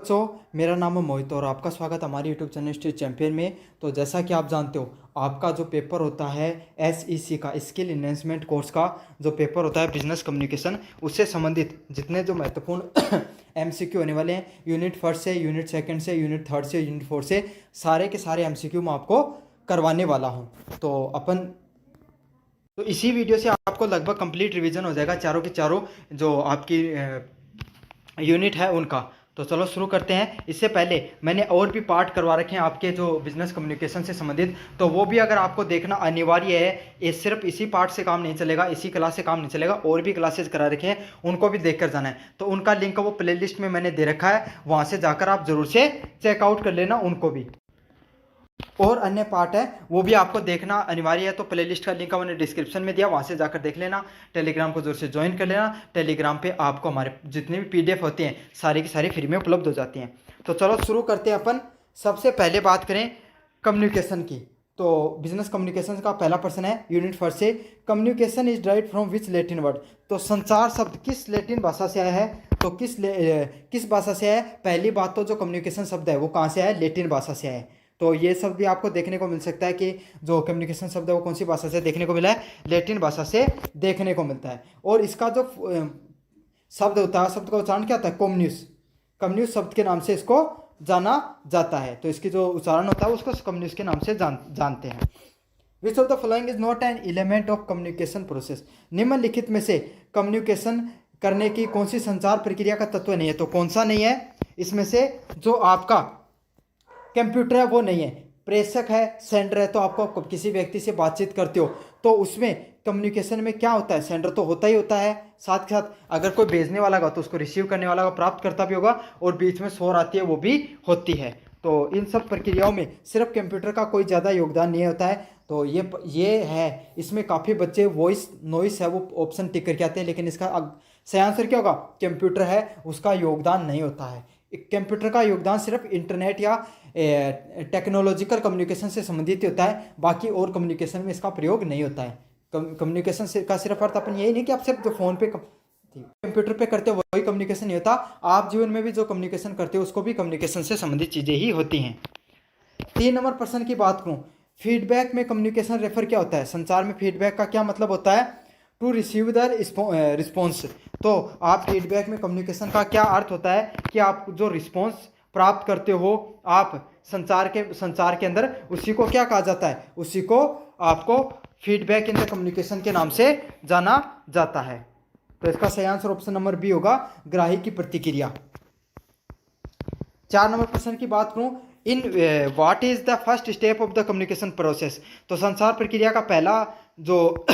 मेरा नाम है मोहित और आपका स्वागत हमारे यूट्यूब चैनल स्ट्रीट चैंपियन में। तो जैसा कि आप जानते हो, आपका जो पेपर होता है SEC का स्किल इन्हेंसमेंट कोर्स का जो पेपर होता है बिजनेस कम्युनिकेशन, उससे संबंधित जितने जो महत्वपूर्ण MCQ होने वाले हैं, यूनिट फर्स्ट से, यूनिट सेकंड से, यूनिट थर्ड से, यूनिट फोर्थ से, सारे के सारे MCQ मैं आपको करवाने वाला हूँ। तो इसी वीडियो से आपको लगभग कंप्लीट रिवीजन हो जाएगा चारों के चारों जो आपकी यूनिट है उनका। तो चलो शुरू करते हैं। इससे पहले मैंने और भी पार्ट करवा रखे हैं आपके जो बिजनेस कम्युनिकेशन से संबंधित, तो वो भी अगर आपको देखना अनिवार्य है। ये सिर्फ इसी पार्ट से काम नहीं चलेगा, इसी क्लास से काम नहीं चलेगा, और भी क्लासेज करा रखे हैं, उनको भी देख कर जाना है। तो उनका लिंक वो प्लेलिस्ट में मैंने दे रखा है, वहाँ से जाकर आप जरूर से चेकआउट कर लेना उनको भी। और अन्य पार्ट है वो भी आपको देखना अनिवार्य है, तो प्लेलिस्ट का लिंक मैंने डिस्क्रिप्शन में दिया, वहाँ से जाकर देख लेना। टेलीग्राम को जोर से ज्वाइन कर लेना। टेलीग्राम पे आपको हमारे जितने भी PDF होते हैं सारी की सारी फ्री में उपलब्ध हो जाती हैं। तो चलो शुरू करते हैं अपन। सबसे पहले बात करें कम्युनिकेशन की, तो बिजनेस कम्युनिकेशन का पहला प्रश्न है यूनिट फर्स्ट से, communication is died from which Latin word. तो संचार शब्द किस लैटिन भाषा से आया है? तो किस भाषा से आया है? पहली बात तो जो कम्युनिकेशन शब्द है वो कहाँ से आया है? लैटिन भाषा से आया है। तो ये शब्द भी आपको देखने को मिल सकता है कि जो कम्युनिकेशन शब्द है वो कौन सी भाषा से देखने को मिला है? लैटिन भाषा से देखने को मिलता है। और इसका जो शब्द होता है, शब्द का उच्चारण क्या होता है? कम्युनिस्ट। कम्युनिस्ट शब्द के नाम से इसको जाना जाता है। तो इसकी जो उच्चारण होता है उसको कम्युनिस्ट के नाम से जानते हैं। विच of the following is not an element of communication process. निम्नलिखित में से कम्युनिकेशन करने की कौन सी संचार प्रक्रिया का तत्व नहीं है? तो कौन सा नहीं है इसमें से? जो आपका कंप्यूटर है वो नहीं है। प्रेषक है, सेंडर है। तो आपको किसी व्यक्ति से बातचीत करते हो तो उसमें कम्युनिकेशन में क्या होता है? सेंडर तो होता ही होता है, साथ के साथ अगर कोई भेजने वाला होगा तो उसको रिसीव करने वाला होगा, प्राप्त करता भी होगा, और बीच में शोर आती है वो भी होती है। तो इन सब प्रक्रियाओं में सिर्फ कंप्यूटर का कोई ज़्यादा योगदान नहीं होता है। तो ये है, इसमें काफ़ी बच्चे वॉइस नॉइस है वो ऑप्शन टिक करके आते हैं, लेकिन इसका सही आंसर क्या होगा? कंप्यूटर है, उसका योगदान नहीं होता है। कंप्यूटर का योगदान सिर्फ इंटरनेट या टेक्नोलॉजिकल कम्युनिकेशन से संबंधित होता है, बाकी और कम्युनिकेशन में इसका प्रयोग नहीं होता है। कम्युनिकेशन का सिर्फ अर्थ अपन यही नहीं कि आप सिर्फ जो फ़ोन पे कंप्यूटर पे करते हो वही कम्युनिकेशन नहीं होता। आप जीवन में भी जो कम्युनिकेशन करते हो उसको भी कम्युनिकेशन से संबंधित चीज़ें ही होती हैं। 3 नंबर प्रश्न की बात करूँ, फीडबैक में कम्युनिकेशन रेफर क्या होता है? संचार में फीडबैक का क्या मतलब होता है? To receive the response. तो आप फीडबैक में कम्युनिकेशन का क्या अर्थ होता है कि आप जो रिस्पॉन्स प्राप्त करते हो आप संचार के अंदर, उसी को क्या कहा जाता है? उसी को आपको फीडबैक इन द कम्युनिकेशन के नाम से जाना जाता है। तो इसका सही आंसर ऑप्शन नंबर बी होगा, ग्राही की प्रतिक्रिया। 4 नंबर प्रश्न की बात करूं, in what is the first step of the communication process. तो संचार प्रक्रिया का पहला जो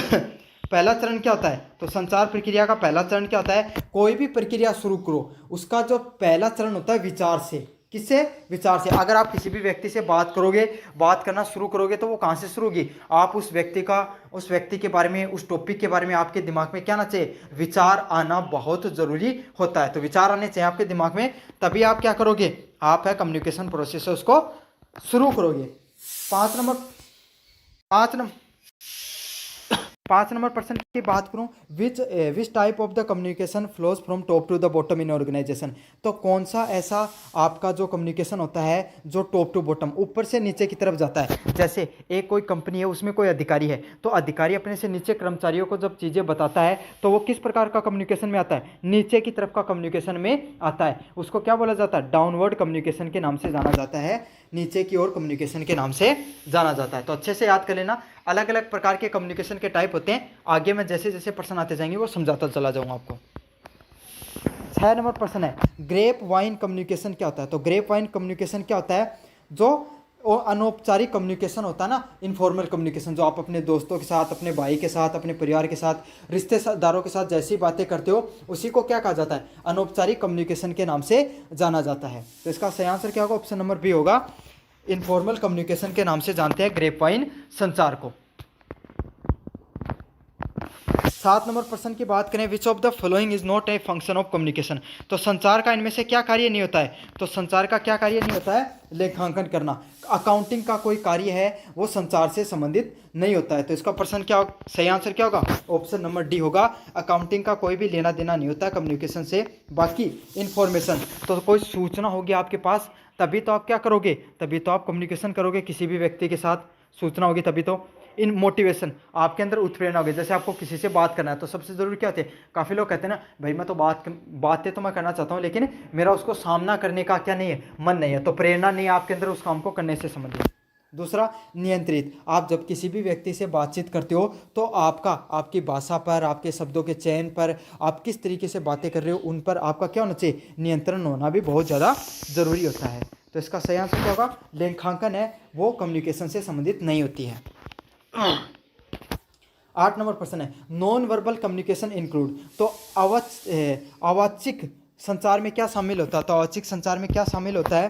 पहला चरण क्या होता है? तो संचार प्रक्रिया का पहला चरण क्या होता है? कोई भी प्रक्रिया शुरू करो उसका जो पहला चरण होता है विचार से। किससे? विचार से। अगर आप किसी भी व्यक्ति से बात करोगे, बात करना शुरू करोगे, तो वो कहाँ से शुरू होगी? आप उस व्यक्ति के बारे में, उस टॉपिक के बारे में आपके दिमाग में क्या आना चाहिए? विचार आना बहुत जरूरी होता है। तो विचार आने चाहिए आपके दिमाग में, तभी आप क्या करोगे? आप है कम्युनिकेशन प्रोसेस है उसको शुरू करोगे। 5 नंबर प्रश्न की बात करूं, which type of the communication flows from top to the bottom in organization. तो कौन सा ऐसा आपका जो कम्युनिकेशन होता है जो टॉप टू बॉटम, ऊपर से नीचे की तरफ जाता है? जैसे एक कोई कंपनी है, उसमें कोई अधिकारी है, तो अधिकारी अपने से नीचे कर्मचारियों को जब चीज़ें बताता है तो वो किस प्रकार का कम्युनिकेशन में आता है? नीचे की तरफ का कम्युनिकेशन में आता है। उसको क्या बोला जाता है? डाउनवर्ड कम्युनिकेशन के नाम से जाना जाता है, नीचे की ओर कम्युनिकेशन के नाम से जाना जाता है। तो अच्छे से याद कर लेना, अलग अलग प्रकार के कम्युनिकेशन के टाइप होते हैं। आगे मैं जैसे जैसे प्रश्न आते जाएंगे वो समझाता चला जाऊंगा आपको। 6 नंबर प्रश्न है, ग्रेप वाइन कम्युनिकेशन क्या होता है? तो ग्रेप वाइन कम्युनिकेशन क्या होता है? जो अनौपचारिक कम्युनिकेशन होता है ना, इनफॉर्मल कम्युनिकेशन, जो आप अपने दोस्तों के साथ, अपने भाई के साथ, अपने परिवार के साथ, रिश्तेदारों के साथ जैसी बातें करते हो उसी को क्या कहा जाता है? अनौपचारिक कम्युनिकेशन के नाम से जाना जाता है। तो इसका सही आंसर क्या होगा? ऑप्शन नंबर बी होगा, इनफॉर्मल कम्युनिकेशन के नाम से जानते हैं ग्रेप वाइन संचार को। 7 नंबर प्रश्न की बात करें, विच of the following is not a function of communication. तो संचार का इनमें से क्या कार्य नहीं होता है? तो संचार का क्या कार्य नहीं होता है? लेखांकन करना। अकाउंटिंग का कोई कार्य है वो संचार से संबंधित नहीं होता है। तो इसका प्रश्न क्या होगा, सही आंसर क्या होगा? ऑप्शन नंबर डी होगा। अकाउंटिंग का कोई भी लेना देना नहीं होता कम्युनिकेशन से। बाकी इन्फॉर्मेशन, तो कोई सूचना होगी आपके पास तभी तो आप क्या करोगे, तभी तो आप कम्युनिकेशन करोगे किसी भी व्यक्ति के साथ, सूचना होगी तभी तो। इन मोटिवेशन, आपके अंदर उत्प्रेरणा होगी। जैसे आपको किसी से बात करना है तो सबसे ज़रूरी क्या होते हैं, काफ़ी लोग कहते हैं ना भाई मैं तो बातें तो मैं करना चाहता हूँ लेकिन मेरा उसको सामना करने का क्या नहीं है, मन नहीं है, तो प्रेरणा नहीं है आपके अंदर उस काम को करने से संबंधित। दूसरा, नियंत्रित। आप जब किसी भी व्यक्ति से बातचीत करते हो तो आपकी भाषा पर, आपके शब्दों के चयन पर, आप किस तरीके से बातें कर रहे हो उन पर आपका क्या होना चाहिए, नियंत्रण होना भी बहुत ज़्यादा ज़रूरी होता है। तो इसका सही आंसर क्या होगा? लेखांकन है वो कम्युनिकेशन से संबंधित नहीं होती है। 8 नंबर प्रश्न है, नॉन वर्बल कम्युनिकेशन इंक्लूड। तो अवाचिक संचार में क्या शामिल होता है? तो अवाचिक संचार में क्या शामिल होता है?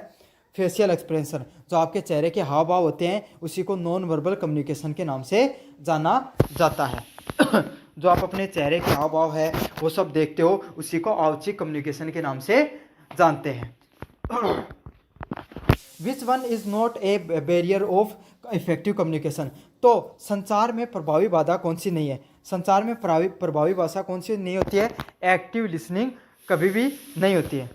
फेशियल एक्सप्रेशन, जो आपके चेहरे के हाव भाव होते हैं उसी को नॉन वर्बल कम्युनिकेशन के नाम से जाना जाता है। जो आप अपने चेहरे के हाव भाव है वो सब देखते हो उसी को अवाचिक कम्युनिकेशन के नाम से जानते हैं। Which one is not A barrier of effective communication. तो संचार में प्रभावी बाधा कौन सी नहीं है? संचार में प्रभावी भाषा कौन सी नहीं होती है? एक्टिव लिसनिंग कभी भी नहीं होती है।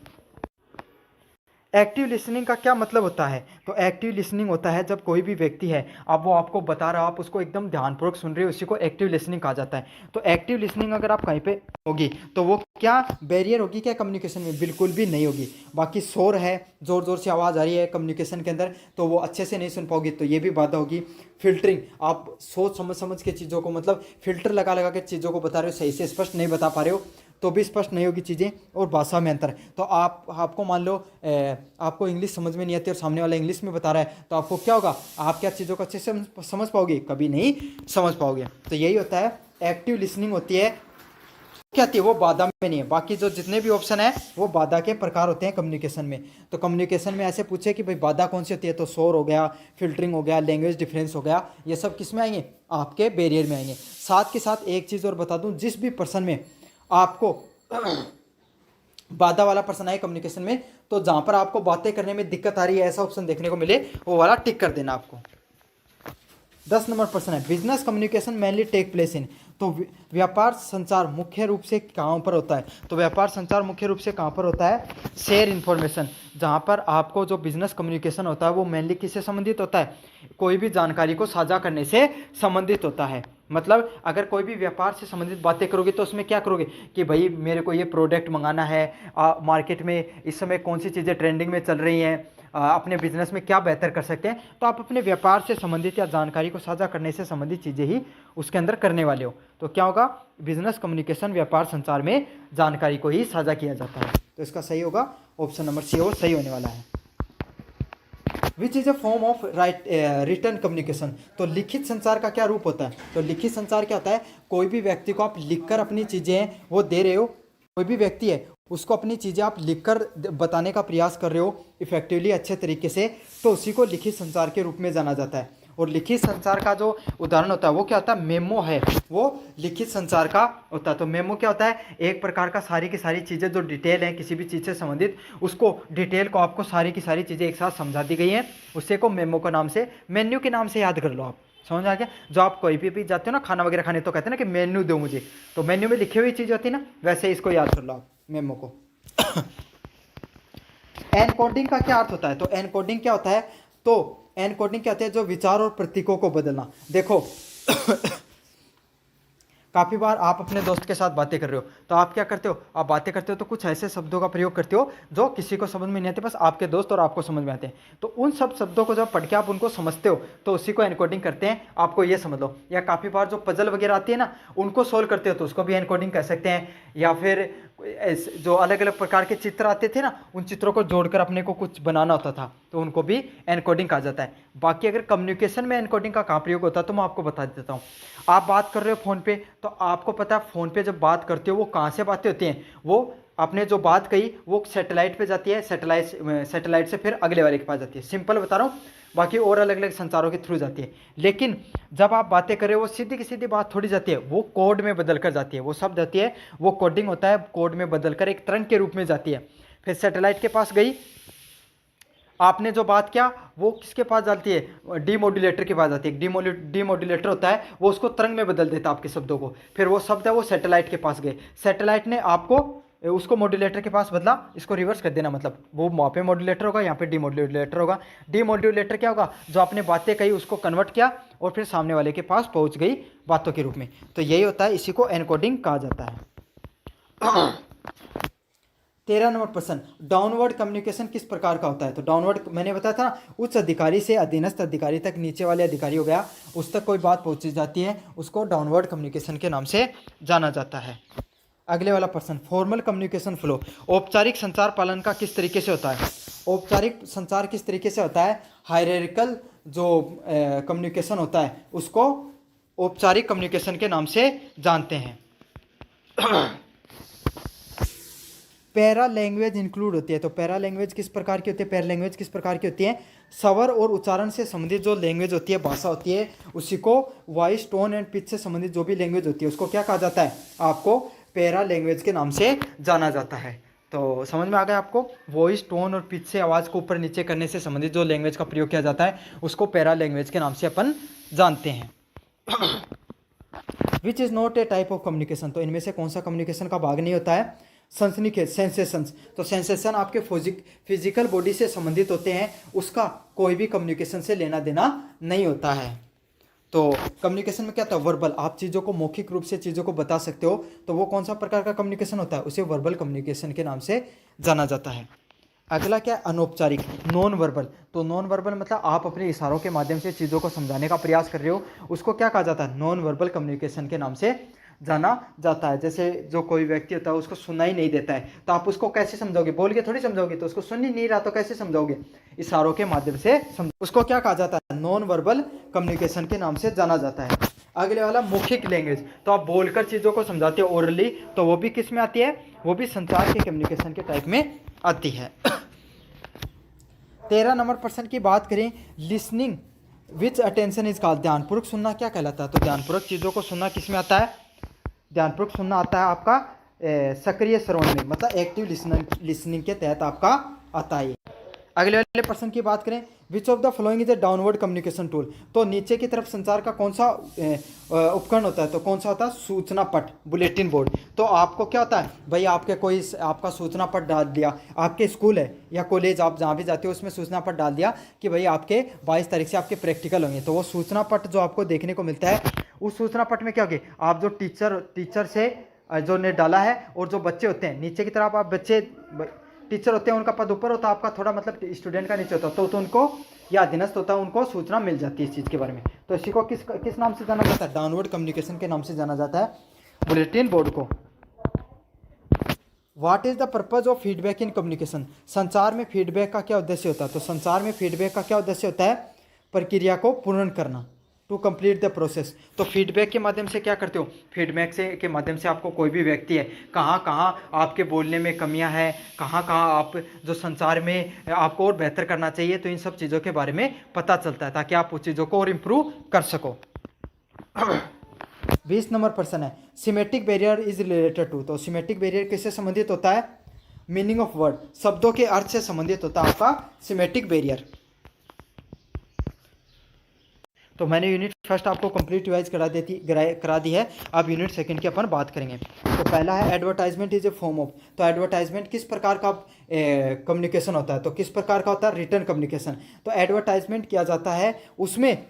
एक्टिव लिसनिंग का क्या मतलब होता है? तो एक्टिव लिसनिंग होता है जब कोई भी व्यक्ति है, अब वो आपको बता रहा हो, आप उसको एकदम ध्यानपूर्वक सुन रहे हो, उसी को एक्टिव लिसनिंग कहा जाता है। तो एक्टिव लिसनिंग अगर आप कहीं पे होगी तो वो क्या बैरियर होगी क्या कम्युनिकेशन में? बिल्कुल भी नहीं होगी। बाकी शोर है, ज़ोर ज़ोर से आवाज़ आ रही है कम्युनिकेशन के अंदर तो वो अच्छे से नहीं सुन पाओगी, तो ये भी बाधा होगी। फिल्टरिंग, आप सोच समझ के चीज़ों को, मतलब फिल्टर लगा लगा के चीज़ों को बता रहे हो, सही से स्पष्ट नहीं बता पा रहे हो तो भी स्पष्ट नहीं होगी चीज़ें। और भाषा में अंतर, तो आपको मान लो आपको इंग्लिश समझ में नहीं आती और सामने वाला इंग्लिश में बता रहा है तो आपको क्या होगा, आप क्या चीज़ों को अच्छे से समझ पाओगे? कभी नहीं समझ पाओगे। तो यही होता है एक्टिव लिसनिंग होती है, क्या आती है वो बाधा में नहीं है। बाकी जो जितने भी ऑप्शन है वो बाधा के प्रकार होते हैं कम्युनिकेशन में। तो कम्युनिकेशन में ऐसे पूछे कि भाई बाधा कौन सी होती है, तो शोर हो गया, फिल्टरिंग हो गया, लैंग्वेज डिफरेंस हो गया, ये सब किस में आएंगे? आपके बैरियर में आएंगे। साथ के साथ एक चीज़ और बता दूं, जिस भी पर्सन में आपको बाधा वाला पर्सन आए कम्युनिकेशन में, तो जहां पर आपको बातें करने में दिक्कत आ रही है ऐसा ऑप्शन देखने को मिले वो वाला टिक कर देना आपको। 10 नंबर प्रश्न है, business communication mainly take place in. तो व्यापार संचार मुख्य रूप से कहाँ पर होता है? तो व्यापार संचार मुख्य रूप से कहाँ पर होता है? शेयर इन्फॉर्मेशन, जहाँ पर आपको जो बिजनेस कम्युनिकेशन होता है वो मेनली किससे संबंधित होता है? कोई भी जानकारी को साझा करने से संबंधित होता है। मतलब अगर कोई भी व्यापार से संबंधित बातें करोगे तो उसमें क्या करोगे कि भाई मेरे को ये प्रोडक्ट मंगाना है, मार्केट में इस समय कौन सी चीज़ें ट्रेंडिंग में चल रही हैं, अपने बिजनेस में क्या बेहतर कर सकते हैं, तो आप अपने व्यापार से संबंधित या जानकारी को साझा करने से संबंधित चीज़ें ही उसके अंदर करने वाले हो। तो क्या होगा? बिजनेस कम्युनिकेशन व्यापार संचार में जानकारी को ही साझा किया जाता है। तो इसका सही होगा ऑप्शन नंबर सी, वो सही होने वाला है। Which is a form of return communication. तो लिखित संचार का क्या रूप होता है? तो लिखित संचार क्या होता है? कोई भी व्यक्ति को आप लिखकर अपनी चीज़ें वो दे रहे हो, कोई भी व्यक्ति है उसको अपनी चीज़ें आप लिखकर बताने का प्रयास कर रहे हो इफेक्टिवली, अच्छे तरीके से, तो उसी को लिखित संचार के रूप में जाना जाता है। और लिखित संचार का जो उदाहरण होता है वो क्या होता है? मेमो है, वो लिखित संचार का होता है। तो मेमो क्या होता है? एक प्रकार का सारी की सारी चीज़ें जो डिटेल है किसी भी चीज़ से संबंधित, उसको डिटेल को आपको सारी की सारी चीज़ें एक साथ समझा दी गई हैं, उससे को मेमो के नाम से, मेन्यू के नाम से याद कर लो आप। समझ आ गया? जो आप कोई भी जाते हो ना खाना वगैरह खाने, तो कहते हैं ना कि मेन्यू दो मुझे, तो मेन्यू में लिखी हुई चीज़ होती है ना, वैसे इसको याद कर लो आप मेमो को। एनकोडिंग का क्या अर्थ होता है? तो एनकोडिंग क्या होता है? तो एनकोडिंग क्या होता है? जो विचार और प्रतीकों को बदलना। देखो काफ़ी बार आप अपने दोस्त के साथ बातें कर रहे हो तो आप क्या करते हो, आप बातें करते हो तो कुछ ऐसे शब्दों का प्रयोग करते हो जो किसी को समझ में नहीं आते, बस आपके दोस्त और आपको समझ में आते हैं। तो उन सब शब्दों को जब पढ़ के आप उनको समझते हो तो उसी को एनकोडिंग करते हैं, आपको ये समझ लो। या काफ़ी बार जो पजल वगैरह आती है ना उनको सोल्व करते हो तो उसको भी एनकोडिंग कह सकते हैं। या फिर जो अलग अलग प्रकार के चित्र आते थे ना, उन चित्रों को जोड़कर अपने को कुछ बनाना होता था तो उनको भी एनकोडिंग कहा जाता है। बाकी अगर कम्युनिकेशन में एनकोडिंग का कहाँ प्रयोग होता है तो मैं आपको बता देता हूँ। आप बात कर रहे हो फ़ोन पे, तो आपको पता है फ़ोन पे जब बात करते हो वो कहाँ से बातें होती हैं, वो आपने जो बात कही वो सैटेलाइट पे जाती है, सैटेलाइट से फिर अगले वाले के पास जाती है, सिंपल बता रहा हूँ। बाकी और अलग अलग संचारों के थ्रू जाती है। लेकिन जब आप बातें कर रहे हो वो सीधी की सीधी बात थोड़ी जाती है, वो कोड में बदल कर जाती है, वो शब्द जाती है, वो कोडिंग होता है, कोड में बदल कर एक तरंग के रूप में जाती है, फिर सैटेलाइट के पास गई, आपने जो बात किया वो किसके पास जाती है, डीमोड्यूलेटर के पास जाती है। डीमोड्यूलेटर होता है वो उसको तरंग में बदल देता है आपके शब्दों को, फिर वो शब्द है वो सैटेलाइट के पास गए, सैटेलाइट ने आपको उसको मॉड्यूलेटर के पास बदला, इसको रिवर्स कर देना, मतलब वो वहाँ पे मॉड्यूलेटर होगा, यहाँ पे डीमोड्यूलेटर होगा। डीमोड्यूलेटर क्या होगा, जो आपने बातें कही उसको कन्वर्ट किया और फिर सामने वाले के पास पहुँच गई बातों के रूप में। तो यही होता है, इसी को एनकोडिंग कहा जाता है। 13 नंबर प्रश्न, डाउनवर्ड कम्युनिकेशन किस प्रकार का होता है। तो डाउनवर्ड मैंने बताया था ना, उच्च अधिकारी से अधीनस्थ अधिकारी तक, नीचे वाले अधिकारी हो गया, उस तक कोई बात पहुंची जाती है, उसको डाउनवर्ड कम्युनिकेशन के नाम से जाना जाता है। अगले वाला प्रश्न, फॉर्मल कम्युनिकेशन फ्लो, औपचारिक संचार पालन का किस तरीके से होता है। औपचारिक संचार किस तरीके से होता है, हायरार्किकल जो कम्युनिकेशन होता है उसको औपचारिक कम्युनिकेशन के नाम से जानते हैं। पैरा लैंग्वेज इंक्लूड होती है, तो पैरा लैंग्वेज किस प्रकार की होती है, पैरा लैंग्वेज किस प्रकार की होती है, स्वर और उच्चारण से संबंधित जो लैंग्वेज होती है, भाषा होती है, उसी को वॉइस टोन एंड पिच से संबंधित जो भी लैंग्वेज होती है उसको क्या कहा जाता है, आपको पैरा लैंग्वेज के नाम से जाना जाता है। तो समझ में आ गया आपको, वॉइस टोन और पिच से आवाज़ को ऊपर नीचे करने से संबंधित जो लैंग्वेज का प्रयोग किया जाता है उसको पैरा लैंग्वेज के नाम से अपन जानते हैं। Which is not a type of communication, तो इनमें से कौन सा कम्युनिकेशन का भाग नहीं होता है, सनसनीखेज सेंसेशंस, तो सेंसेशन आपके फिजिकल बॉडी से संबंधित होते हैं, उसका कोई भी कम्युनिकेशन से लेना देना नहीं होता है। तो कम्युनिकेशन में क्या होता है, वर्बल, आप चीज़ों को मौखिक रूप से चीज़ों को बता सकते हो, तो वो कौन सा प्रकार का कम्युनिकेशन होता है, उसे वर्बल कम्युनिकेशन के नाम से जाना जाता है। अगला क्या है, अनौपचारिक, नॉन वर्बल, तो नॉन वर्बल मतलब आप अपने इशारों के माध्यम से चीज़ों को समझाने का प्रयास कर रहे हो, उसको क्या कहा जाता है, नॉन वर्बल कम्युनिकेशन के नाम से जाना जाता है। जैसे जो कोई व्यक्ति होता है उसको सुनना ही नहीं देता है, तो आप उसको कैसे समझाओगे, बोल के थोड़ी समझाओगे, तो उसको सुन ही नहीं रहा तो कैसे समझाओगे, इशारों के माध्यम से उसको क्या कहा जाता है, नॉन वर्बल कम्युनिकेशन के नाम से जाना जाता है। अगले वाला मौखिक लैंग्वेज, तो आप बोलकर चीज़ों को समझाते हो ओरली, तो वो भी किस में आती है, वो भी संचार के कम्युनिकेशन के टाइप में आती है। 13 नंबर प्रश्न की बात करें, listening which attention is called, ध्यानपूर्वक सुनना क्या कहलाता है। तो ध्यानपूर्वक चीज़ों को सुनना किस में आता है, ध्यानपूर्वक सुनना आता है आपका सक्रिय श्रवण में, मतलब एक्टिव लिसनिंग के तहत आपका आता है। अगले वाले प्रश्न की बात करें, विच of the following is A downward communication tool, तो नीचे की तरफ संचार का कौन सा उपकरण होता है, तो कौन सा होता है, सूचना पट, बुलेटिन बोर्ड। तो आपको क्या होता है भाई, आपके कोई आपका सूचना पट डाल दिया, आपके स्कूल है या कॉलेज आप जहाँ भी जाते हो उसमें सूचना पट डाल दिया कि भाई आपके 22 तारीख से आपके प्रैक्टिकल होंगे, तो वो सूचना पट जो आपको देखने को मिलता है, उस सूचना पट में क्या होगी, आप जो टीचर से जो ने डाला है, और जो बच्चे होते हैं नीचे की तरफ, आप बच्चे टीचर होते हैं उनका पद ऊपर होता है, आपका थोड़ा मतलब स्टूडेंट का नीचे होता है, तो उनको या अधीनस्थ होता है, उनको सूचना मिल जाती है इस चीज़ के बारे में। तो इसी को किस नाम से जाना जाता है, डाउनवर्ड कम्युनिकेशन के नाम से जाना जाता है, बुलेटिन बोर्ड को। What is the purpose of feedback in communication, संचार में फीडबैक का क्या उद्देश्य होता है। तो संचार में फीडबैक का क्या उद्देश्य होता है, प्रक्रिया को पूर्ण करना, टू कंप्लीट द प्रोसेस। तो फीडबैक के माध्यम से क्या करते हो, फीडबैक से के माध्यम से आपको कोई भी व्यक्ति है, कहाँ कहाँ आपके बोलने में कमियां हैं, कहाँ कहाँ आप जो संचार में आपको और बेहतर करना चाहिए, तो इन सब चीज़ों के बारे में पता चलता है, ताकि आप उस चीज़ों को और इम्प्रूव कर सको। 20 नंबर प्रश्न है, semantic barrier is related to, तो सिमेटिक बैरियर किससे संबंधित होता है, मीनिंग ऑफ वर्ड, शब्दों के अर्थ से संबंधित होता है आपका सिमेटिक बैरियर। तो मैंने यूनिट फर्स्ट आपको कंप्लीट रिवाइज करा दी है, अब यूनिट सेकंड की अपन बात करेंगे। तो पहला है advertisement is a form of, तो एडवर्टाइजमेंट किस प्रकार का कम्युनिकेशन होता है, तो किस प्रकार का होता है, रिटर्न कम्युनिकेशन। तो एडवर्टाइजमेंट किया जाता है, उसमें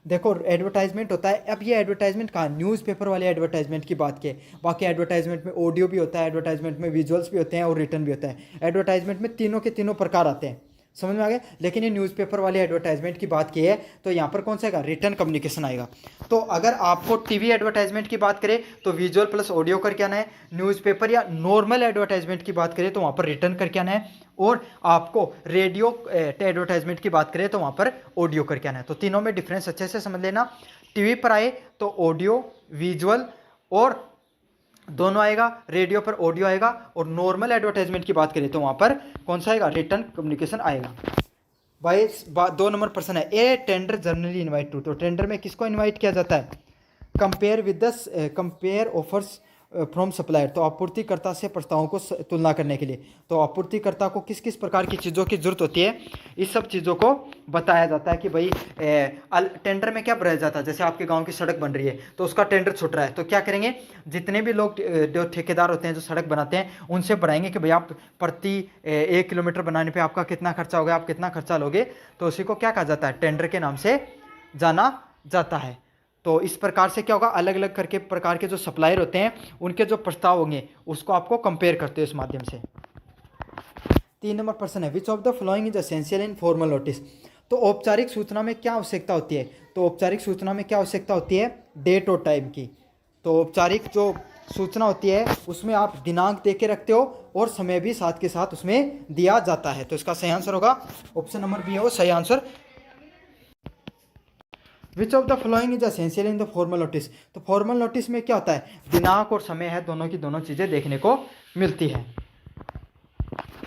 देखो एडवर्टाइजमेंट होता है, अब ये एडवर्टाइजमेंट कहाँ, न्यूज़पेपर वाले एडवर्टाइजमेंट की बात की, बाकी एडवर्टाइजमेंट में ऑडियो भी होता है, एडवर्टाइजमेंट में विजुअल्स भी होते हैं और रिटर्न भी होता है। एडवर्टाइजमेंट में तीनों के तीनों प्रकार आते हैं, समझ में आ गया। लेकिन ये न्यूज़पेपर वाली एडवर्टाइजमेंट की बात की है तो यहाँ पर कौन सा आएगा, रिटर्न कम्युनिकेशन आएगा। तो अगर आपको टीवी एडवर्टाइजमेंट की बात करें तो विजुअल प्लस ऑडियो करके आना है, न्यूज़पेपर या नॉर्मल एडवर्टाइजमेंट की बात करें तो वहाँ पर रिटर्न करके आना है, और आपको रेडियो एडवर्टाइजमेंट की बात करें तो वहाँ पर ऑडियो करके आना है। तो तीनों में डिफरेंस अच्छे से समझ लेना। टीवी पर आए तो ऑडियो विजुअल और दोनों आएगा, रेडियो पर ऑडियो आएगा, और नॉर्मल एडवर्टाइजमेंट की बात करें तो वहाँ पर कौन सा आएगा, रिटर्न कम्युनिकेशन आएगा। भाई 2 नंबर प्रश्न है, ए टेंडर जनरली इनवाइट टू, तो टेंडर में किसको इनवाइट किया जाता है, compare with the compare offers from supplier, तो आपूर्तिकर्ता से प्रस्तावों को तुलना करने के लिए। तो आपूर्तिकर्ता को किस किस प्रकार की चीज़ों की जरूरत होती है, इस सब चीज़ों को बताया जाता है कि भाई टेंडर में क्या भरा जाता है। जैसे आपके गांव की सड़क बन रही है तो उसका टेंडर छूट रहा है, तो क्या करेंगे, जितने भी लोग जो ठेकेदार होते हैं जो सड़क बनाते हैं उनसे बढ़ाएंगे कि भाई आप प्रति 1 किलोमीटर बनाने पर आपका कितना खर्चा होगा, आप कितना खर्चा लोगे। तो उसी को क्या कहा जाता है, टेंडर के नाम से जाना जाता है। तो इस प्रकार से क्या होगा, अलग अलग करके प्रकार के जो सप्लायर होते हैं उनके जो प्रस्ताव होंगे उसको आपको कंपेयर करते हो इस माध्यम से। 3 नंबर प्रश्न है, which of the following is essential in formal notice, तो औपचारिक सूचना में क्या आवश्यकता होती है। तो औपचारिक सूचना में क्या आवश्यकता होती है, डेट और टाइम की। तो औपचारिक जो सूचना होती है उसमें आप दिनांक दे के रखते हो और समय भी साथ के साथ उसमें दिया जाता है। तो इसका सही आंसर होगा ऑप्शन नंबर बी है वो सही answer. Which of the following is essential in the formal notice, तो फॉर्मल नोटिस में क्या होता है, दिनांक और समय है, दोनों की दोनों चीज़ें देखने को मिलती है।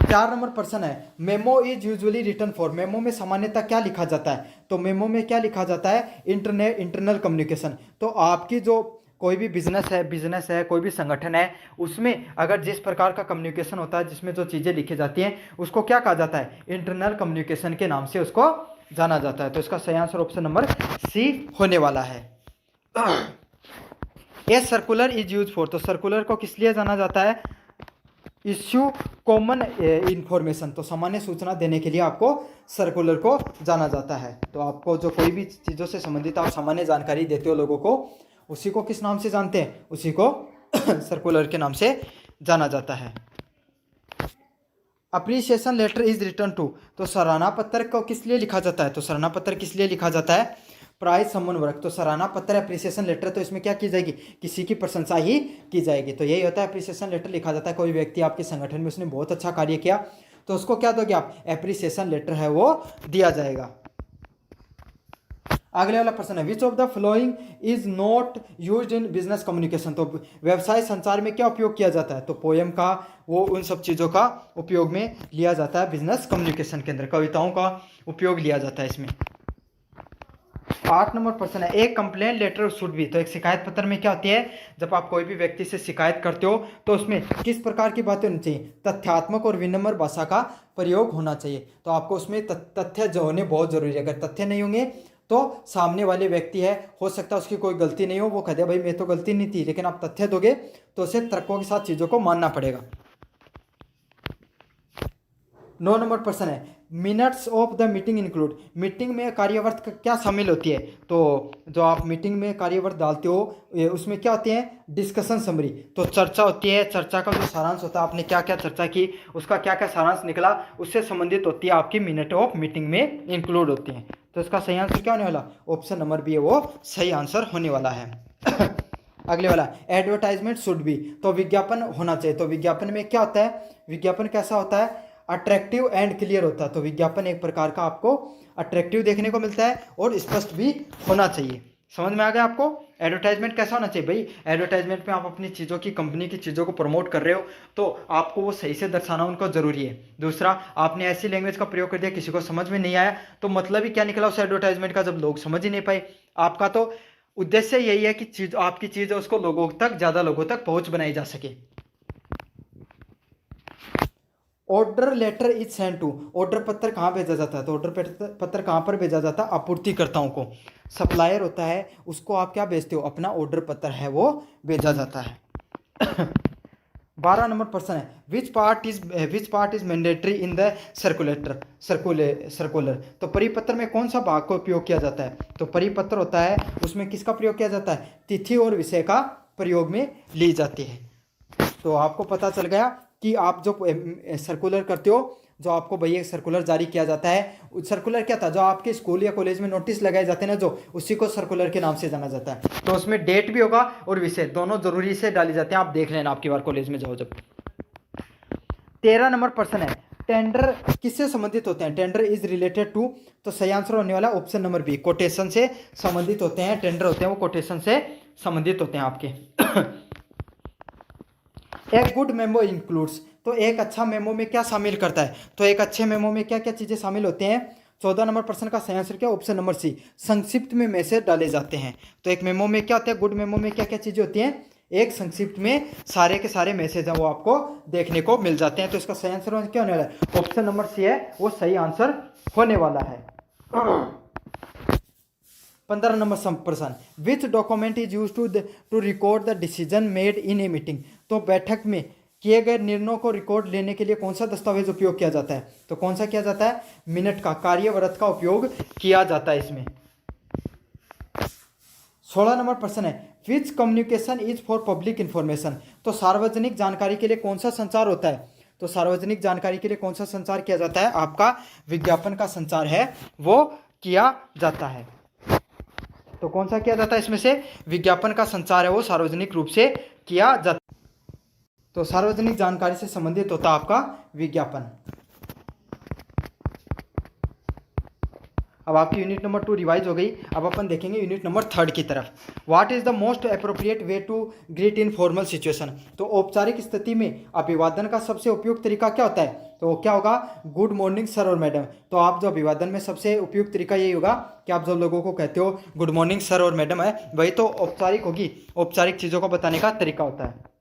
4 नंबर प्रश्न है, memo is usually written for, memo में सामान्यतः क्या लिखा जाता है। तो मेमो में क्या लिखा जाता है, इंटरनल कम्युनिकेशन। तो आपकी जो कोई भी बिजनेस है कोई भी संगठन है उसमें अगर जिस प्रकार का कम्युनिकेशन होता है, जिसमें जो चीज़ें लिखी जाती हैं उसको क्या कहा जाता है, इंटरनल कम्युनिकेशन के नाम से उसको जाना जाता है। तो इसका सही आंसर ऑप्शन नंबर सी होने वाला है। A circular is use for, तो सर्कुलर को किस लिए जाना जाता है, इश्यू कॉमन इंफॉर्मेशन, तो सामान्य सूचना देने के लिए आपको सर्कुलर को जाना जाता है। तो आपको जो कोई भी चीज़ों से संबंधित आप सामान्य जानकारी देते हो लोगों को, उसी को किस नाम से जानते हैं, उसी को सर्कुलर के नाम से जाना जाता है। Appreciation letter is return to, तो सराहना पत्र को किस लिए लिखा जाता है। तो सराहना पत्र किस लिए लिखा जाता है, प्राइज सम्मान वर्क। तो सराहना पत्र अप्रिसिएशन लेटर, तो इसमें क्या की जाएगी, किसी की प्रशंसा ही की जाएगी। तो यही होता है अप्रिसिएशन लेटर लिखा जाता है, कोई व्यक्ति आपके संगठन में उसने बहुत अच्छा कार्य किया तो उसको क्या दोगे आप, एप्रिसिएशन लेटर है वो दिया जाएगा। अगले वाला प्रश्न है, which of the following is not used in business communication, तो व्यवसाय संचार में क्या उपयोग किया जाता है। तो पोयम का वो उन सब चीज़ों का उपयोग में लिया जाता है बिजनेस कम्युनिकेशन के अंदर, कविताओं का उपयोग लिया जाता है इसमें। 8 नंबर प्रश्न है, एक कंप्लेंट लेटर शुड बी, तो एक शिकायत पत्र में क्या होती है, जब आप कोई भी व्यक्ति से शिकायत करते हो तो उसमें किस प्रकार की बातें होनी चाहिए, तथ्यात्मक और विनम्र भाषा का प्रयोग होना चाहिए। तो आपको उसमें तथ्य जो होने बहुत जरूरी है, अगर तथ्य नहीं होंगे तो सामने वाले व्यक्ति है, हो सकता है उसकी कोई गलती नहीं हो, वो कहे भाई मैं तो गलती नहीं थी, लेकिन आप तथ्य दोगे तो उसे तर्कों के साथ चीज़ों को मानना पड़ेगा। 9 नंबर प्रश्न है, minutes of the meeting include, meeting में कार्यवर्त क्या शामिल होती है। तो जो आप मीटिंग में कार्यवर्त डालते हो उसमें क्या होते हैं, डिस्कशन समरी, तो चर्चा होती है, चर्चा का जो सारांश होता है, आपने क्या क्या चर्चा की उसका क्या क्या सारांश निकला उससे संबंधित होती है आपकी मिनट ऑफ मीटिंग में इंक्लूड होती हैं। तो इसका सही आंसर क्या होने वाला, ऑप्शन नंबर बी है वो सही आंसर होने वाला है। अगले वाला, एडवर्टाइजमेंट शुड बी, तो विज्ञापन होना चाहिए। तो विज्ञापन में क्या होता है, विज्ञापन कैसा होता है, अट्रैक्टिव एंड क्लियर होता है। तो विज्ञापन एक प्रकार का आपको अट्रैक्टिव देखने को मिलता है और स्पष्ट भी होना चाहिए। समझ में आ गया आपको, एडवर्टाइजमेंट कैसा होना चाहिए भाई, एडवर्टाइजमेंट में आप अपनी चीज़ों की कंपनी की चीज़ों को प्रमोट कर रहे हो तो आपको वो सही से दर्शाना उनको जरूरी है। दूसरा, आपने ऐसी लैंग्वेज का प्रयोग कर दिया किसी को समझ में नहीं आया तो मतलब ही क्या निकला उस एडवर्टाइजमेंट का, जब लोग समझ ही नहीं पाए। आपका तो उद्देश्य यही है कि चीज आपकी चीज़ है उसको लोगों तक, ज़्यादा लोगों तक पहुँच बनाई जा सके। Order letter is send to, order पत्र कहाँ भेजा जाता है। तो ऑर्डर पत्र कहाँ पर भेजा जाता है, आपूर्तिकर्ताओं को। सप्लायर होता है उसको आप क्या भेजते हो, अपना ऑर्डर पत्र है वो भेजा जाता है। 12 नंबर प्रश्न है, which part is mandatory in the circular, तो परिपत्र में कौन सा भाग का उपयोग किया जाता है। तो परिपत्र होता है उसमें किसका प्रयोग किया जाता है, तिथि और विषय का प्रयोग में ली जाती है। तो आपको पता चल गया कि आप जो सर्कुलर करते हो जो आपको भैया एक सर्कुलर जारी किया जाता है। सर्कुलर क्या था, जो आपके स्कूल या कॉलेज में नोटिस लगाए जाते हैं ना, जो उसी को सर्कुलर के नाम से जाना जाता है। तो उसमें डेट भी होगा और विषय दोनों जरूरी से डाले जाते हैं, आप देख लेना आपकी बार कॉलेज में जाओ जब। 13 नंबर प्रश्न है, टेंडर किससे संबंधित होते हैं? टेंडर इज रिलेटेड टू, तो सही आंसर होने वाला ऑप्शन नंबर बी, कोटेशन से संबंधित होते हैं। टेंडर होते हैं वो कोटेशन से संबंधित होते हैं आपके। एक गुड मेमो इंक्लूड्स, तो एक अच्छा मेमो में क्या शामिल करता है? तो एक अच्छे मेमो में क्या क्या चीज़ें शामिल होते हैं? 14 नंबर प्रश्न का सही आंसर क्या? ऑप्शन नंबर सी, संक्षिप्त में मैसेज डाले जाते हैं। तो एक मेमो में क्या होता है, गुड मेमो में क्या क्या चीज़ें होती हैं? एक संक्षिप्त में सारे के सारे मैसेज हैं वो आपको देखने को मिल जाते हैं। तो इसका सही आंसर क्या होने वाला है? ऑप्शन नंबर सी है वो सही आंसर होने वाला है। 15 नंबर प्रश्न, which document is use to record the decision made in a meeting, तो बैठक में किए गए निर्णयों को रिकॉर्ड लेने के लिए कौन सा दस्तावेज उपयोग किया जाता है? तो कौन सा किया जाता है? मिनट का, कार्यव्रत का उपयोग किया जाता है इसमें। 16 नंबर प्रश्न है, which communication is for public information, तो सार्वजनिक जानकारी के लिए कौन सा संचार होता है? तो सार्वजनिक जानकारी के लिए कौन सा संचार किया जाता है? आपका विज्ञापन का संचार है वो किया जाता है। तो कौन सा किया जाता है इसमें से? विज्ञापन का संचार है वो सार्वजनिक रूप से किया जाता है। तो सार्वजनिक जानकारी से संबंधित होता है आपका विज्ञापन। अब आपकी यूनिट नंबर 2 रिवाइज हो गई। अब अपन देखेंगे यूनिट नंबर 3 की तरफ। What is the most appropriate way to greet in formal situation, तो औपचारिक स्थिति में अभिवादन का सबसे उपयुक्त तरीका क्या होता है? तो क्या होगा? गुड मॉर्निंग सर और मैडम। तो आप जो अभिवादन में सबसे उपयुक्त तरीका यही होगा कि आप जब लोगों को कहते हो गुड मॉर्निंग सर और मैडम है, वही तो औपचारिक होगी, औपचारिक चीज़ों को बताने का तरीका होता है।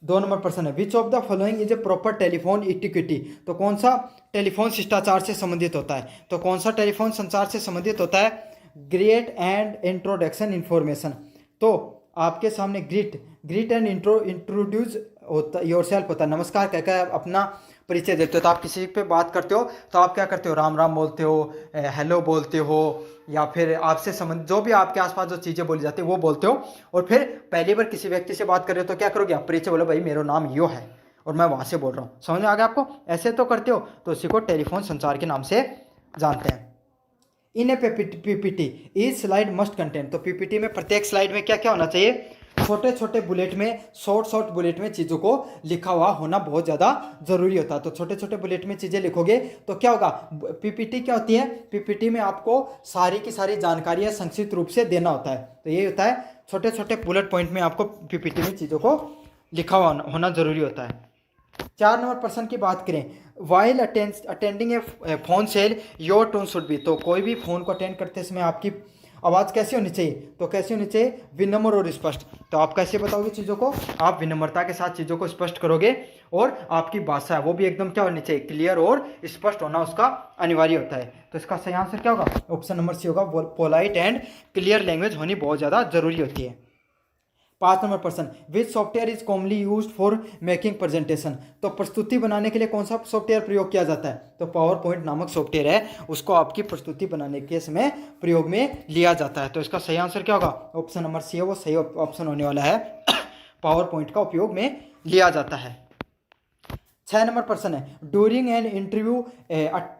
2 नंबर प्रश्न है, which of the following is a proper telephone etiquette, तो कौन सा टेलीफोन शिष्टाचार से संबंधित होता है? तो कौन सा टेलीफोन संचार से संबंधित होता है? Greet and introduction information. तो आपके सामने ग्रीट एंड इंट्रोड्यूस होता, योरसेल्फ होता है, नमस्कार कहकर अपना परिचय देते हो। तो आप किसी पे बात करते हो तो आप क्या करते हो? राम राम बोलते हो, हेलो बोलते हो, या फिर आपसे संबंधित जो भी आपके आसपास जो चीज़ें बोली जाती है वो बोलते हो। और फिर पहली बार किसी व्यक्ति से बात कर रहे हो तो क्या करोगे? आप परिचय बोलो, भाई मेरा नाम यो है और मैं वहाँ से बोल रहा हूँ। समझ में आ गया आपको? ऐसे तो करते हो, तो उसी को टेलीफोन संचार के नाम से जानते हैं। In a PPT each slide must content, तो पीपीटी में प्रत्येक स्लाइड में क्या क्या होना चाहिए? छोटे छोटे बुलेट में, शॉर्ट बुलेट में चीज़ों को लिखा हुआ होना बहुत ज़्यादा ज़रूरी होता है। तो छोटे छोटे बुलेट में चीज़ें लिखोगे तो क्या होगा? पीपीटी क्या होती है? पीपीटी में आपको सारी की सारी जानकारियाँ संक्षिप्त रूप से देना होता है। तो ये होता है छोटे छोटे बुलेट पॉइंट में आपको पीपीटी में चीज़ों को लिखा हुआ होना ज़रूरी होता है। 4 नंबर प्रश्न की बात करें, while attending A phone sell your tone should be, तो कोई भी फ़ोन को अटेंड करते समय आपकी आवाज़ कैसी होनी चाहिए? तो कैसी होनी चाहिए? विनम्र और स्पष्ट। तो आप कैसे बताओगे चीज़ों को? आप विनम्रता के साथ चीज़ों को स्पष्ट करोगे और आपकी भाषा है वो भी एकदम क्या होनी चाहिए? क्लियर और स्पष्ट होना उसका अनिवार्य होता है। तो इसका सही आंसर क्या होगा? ऑप्शन नंबर सी होगा, पोलाइट एंड क्लियर लैंग्वेज होनी बहुत ज़्यादा जरूरी होती है। 5 नंबर प्रश्न, विच software is commonly used for making presentation, तो प्रस्तुति बनाने के लिए कौन सा सॉफ्टवेयर प्रयोग किया जाता है? तो पावर पॉइंट नामक सॉफ्टवेयर है, उसको आपकी प्रस्तुति बनाने के समय प्रयोग में लिया जाता है। तो इसका सही आंसर क्या होगा? ऑप्शन नंबर सी है वो सही ऑप्शन होने वाला है। पावर पॉइंट का उपयोग में लिया जाता है। 6 नंबर प्रश्न है, during an interview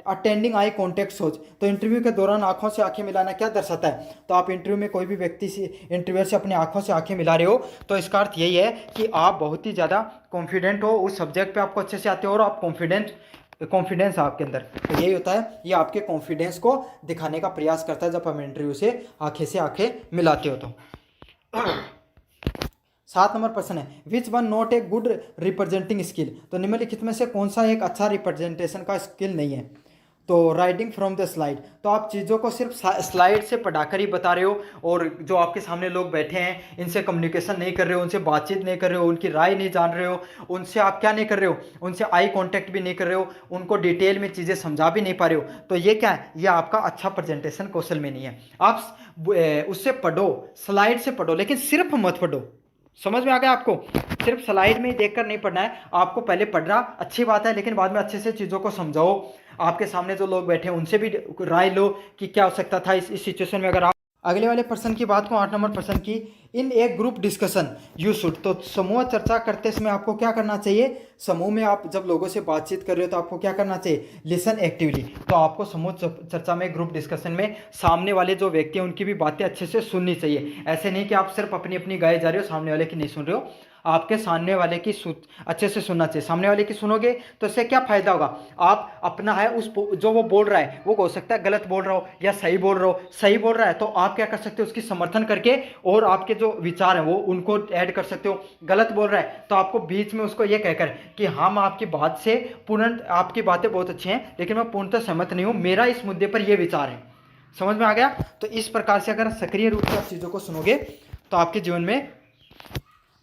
attending eye contact सोच, तो इंटरव्यू के दौरान आंखों से आंखें मिलाना क्या दर्शाता है? तो आप इंटरव्यू में कोई भी व्यक्ति से इंटरव्यूअर से अपनी आंखों से आंखें मिला रहे हो तो इसका अर्थ यही है कि आप बहुत ही ज़्यादा कॉन्फिडेंट हो, उस सब्जेक्ट पे आपको अच्छे से आते हो और आप कॉन्फिडेंस है आपके अंदर। तो यही होता है, ये आपके कॉन्फिडेंस को दिखाने का प्रयास करता है जब हम इंटरव्यू से आंखें मिलाते हो। तो 7 नंबर प्रश्न है, which one not a good representing skill, तो निम्नलिखित में से कौन सा एक अच्छा रिप्रेजेंटेशन का स्किल नहीं है? तो राइटिंग फ्रॉम द स्लाइड, तो आप चीज़ों को सिर्फ स्लाइड से पढ़ाकर ही बता रहे हो और जो आपके सामने लोग बैठे हैं इनसे कम्युनिकेशन नहीं कर रहे हो, उनसे बातचीत नहीं कर रहे हो, उनकी राय नहीं जान रहे हो, उनसे आप क्या नहीं कर रहे हो? उनसे आई कांटेक्ट भी नहीं कर रहे हो, उनको डिटेल में चीज़ें समझा भी नहीं पा रहे हो। तो ये क्या है? ये आपका अच्छा प्रेजेंटेशन कौशल में नहीं है। आप उससे पढ़ो, स्लाइड से पढ़ो, लेकिन सिर्फ मत पढ़ो। समझ में आ गया आपको? सिर्फ स्लाइड में ही देखकर नहीं पढ़ना है, आपको पहले पढ़ना अच्छी बात है, लेकिन बाद में अच्छे से चीज़ों को समझाओ। आपके सामने जो लोग बैठे हैं उनसे भी राय लो कि क्या हो सकता था इस सिचुएशन में। अगर आप अगले वाले पर्सन की बात को 8 नंबर पर्सन की, इन एक ग्रुप डिस्कशन यू शुड, तो समूह चर्चा करते समय आपको क्या करना चाहिए, समूह में आप जब लोगों से बातचीत कर रहे हो तो आपको क्या करना चाहिए, लिसन एक्टिवली। तो आपको समूह चर्चा में, ग्रुप डिस्कशन में सामने वाले जो व्यक्ति हैं उनकी भी बातें अच्छे से सुननी चाहिए। ऐसे नहीं कि आप सिर्फ अपनी अपनी गाए जा रहे हो, सामने वाले की नहीं सुन रहे हो। आपके सामने वाले की अच्छे से सुनना चाहिए। सामने वाले की सुनोगे तो इससे क्या फायदा होगा, आप अपना है उस जो वो बोल रहा है वो हो सकता है गलत बोल रहा हो या सही बोल रहा हो, सही बोल रहा है तो आप क्या कर सकते हो, उसकी समर्थन करके और आपके जो विचार हैं वो उनको ऐड कर सकते हो। गलत बोल रहा है तो आपको बीच में उसको ये कहकर कि हम आपकी बात से पूर्ण, आपकी बातें बहुत अच्छी हैं लेकिन मैं पूर्णतः सहमत नहीं हूँ, मेरा इस मुद्दे पर यह विचार है। समझ में आ गया। तो इस प्रकार से अगर सक्रिय रूप से आप चीज़ों को सुनोगे तो आपके जीवन में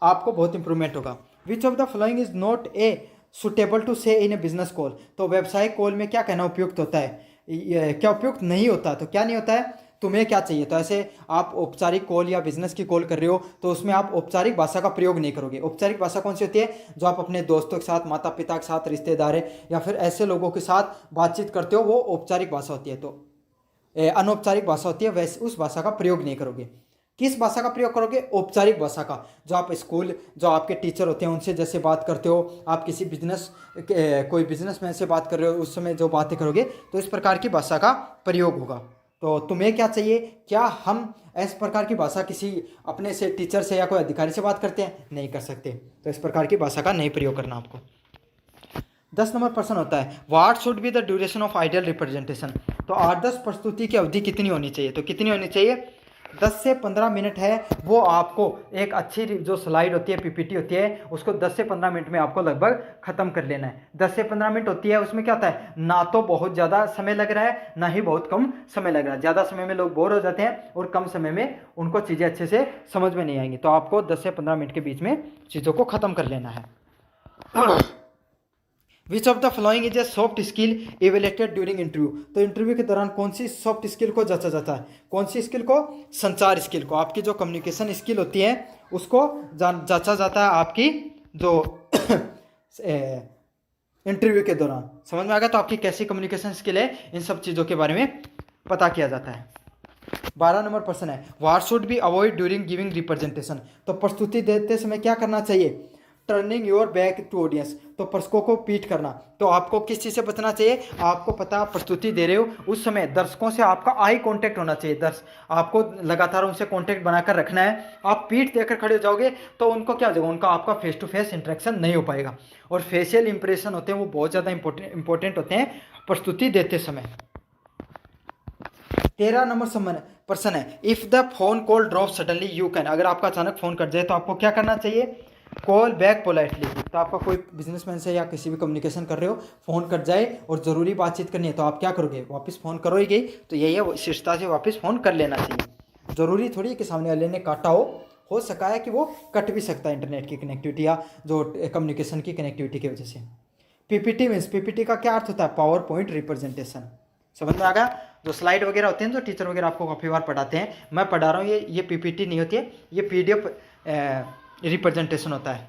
आपको बहुत इंप्रूवमेंट होगा। Which of the following is not a suitable to say in A business call, तो व्यावसायिक कॉल में क्या कहना उपयुक्त होता है, क्या उपयुक्त नहीं होता, तो क्या नहीं होता है, तुम्हें क्या चाहिए। तो ऐसे आप औपचारिक कॉल या बिजनेस की कॉल कर रहे हो तो उसमें आप औपचारिक भाषा का प्रयोग नहीं करोगे। औपचारिक भाषा कौन सी होती है, जो आप अपने दोस्तों के साथ, माता पिता के साथ, रिश्तेदार या फिर ऐसे लोगों के साथ बातचीत करते हो, वो औपचारिक भाषा होती है। तो अनौपचारिक भाषा होती है, वैसे उस भाषा का प्रयोग नहीं करोगे। किस भाषा का प्रयोग करोगे, औपचारिक भाषा का। जो आप स्कूल, जो आपके टीचर होते हैं उनसे जैसे बात करते हो, आप किसी कोई बिजनेसमैन से बात कर रहे हो उस समय जो बातें करोगे तो इस प्रकार की भाषा का प्रयोग होगा। तो तुम्हें क्या चाहिए, क्या हम इस प्रकार की भाषा किसी अपने से टीचर से या कोई अधिकारी से बात करते हैं, नहीं कर सकते। तो इस प्रकार की भाषा का नहीं प्रयोग करना आपको। 10 नंबर प्रश्न होता है, what should be the duration of ideal representation, तो आदर्श प्रस्तुति की अवधि कितनी होनी चाहिए, तो कितनी होनी चाहिए, 10 से 15 मिनट है। वो आपको एक अच्छी जो स्लाइड होती है, पीपीटी होती है, उसको 10 से 15 मिनट में आपको लगभग खत्म कर लेना है। 10 से 15 मिनट होती है, उसमें क्या होता है, ना तो बहुत ज़्यादा समय लग रहा है ना ही बहुत कम समय लग रहा है। ज़्यादा समय में लोग बोर हो जाते हैं और कम समय में उनको चीज़ें अच्छे से समझ में नहीं आएंगी। तो आपको 10 से 15 मिनट के बीच में चीज़ों को ख़त्म कर लेना है। Which of the following is a soft skill evaluated during interview, तो इंटरव्यू के दौरान कौन सी सॉफ्ट स्किल को जांचा जाता है, कौन सी स्किल को, संचार स्किल को। आपकी जो कम्युनिकेशन स्किल होती है उसको जांचा जाता है आपकी जो इंटरव्यू के दौरान। समझ में आ गया। तो आपकी कैसी कम्युनिकेशन स्किल है, इन सब चीज़ों के बारे में पता किया जाता है। 12 नंबर प्रश्न है, what should be avoid during giving representation, तो प्रस्तुति देते समय क्या करना चाहिए, turning your back to audience, तो दर्शकों को पीठ करना। तो आपको किस चीज़ से बचना चाहिए, आपको पता आप प्रस्तुति दे रहे हो उस समय दर्शकों से आपका आई कांटेक्ट होना चाहिए। आपको लगातार उनसे कांटेक्ट बनाकर रखना है। आप पीठ देकर खड़े हो जाओगे तो उनको क्या हो जाएगा, उनका आपका फेस टू फेस इंटरेक्शन नहीं हो पाएगा। और फेशियल इंप्रेशन होते हैं वो बहुत ज़्यादा इंपॉर्टेंट होते हैं प्रस्तुति देते समय। 13 नंबर प्रश्न है, if the phone call drop suddenly you can, अगर आपका अचानक फ़ोन कट जाए तो आपको क्या करना चाहिए, कॉल बैक पोलाइटली। तो आपका कोई बिजनेसमैन से या किसी भी कम्युनिकेशन कर रहे हो, फ़ोन कट जाए और ज़रूरी बातचीत करनी है तो आप क्या करोगे, वापस फ़ोन करोगे। तो यही है, शिष्टता से वापस फ़ोन कर लेना चाहिए। ज़रूरी थोड़ी कि सामने वाले ने काटा हो सका है कि वो कट भी सकता है इंटरनेट की कनेक्टिविटी या जो कम्युनिकेशन की कनेक्टिविटी की वजह से। पीपीटी मीन्स, पीपीटी का क्या अर्थ होता है, पावर पॉइंट रिप्रेजेंटेशन। समझ में आ गया। जो स्लाइड वगैरह होते हैं जो टीचर वगैरह आपको काफ़ी बार पढ़ाते हैं, मैं पढ़ा रहा हूँ, ये पीपीटी नहीं होती है, ये पीडीएफ रिप्रेजेंटेशन होता है।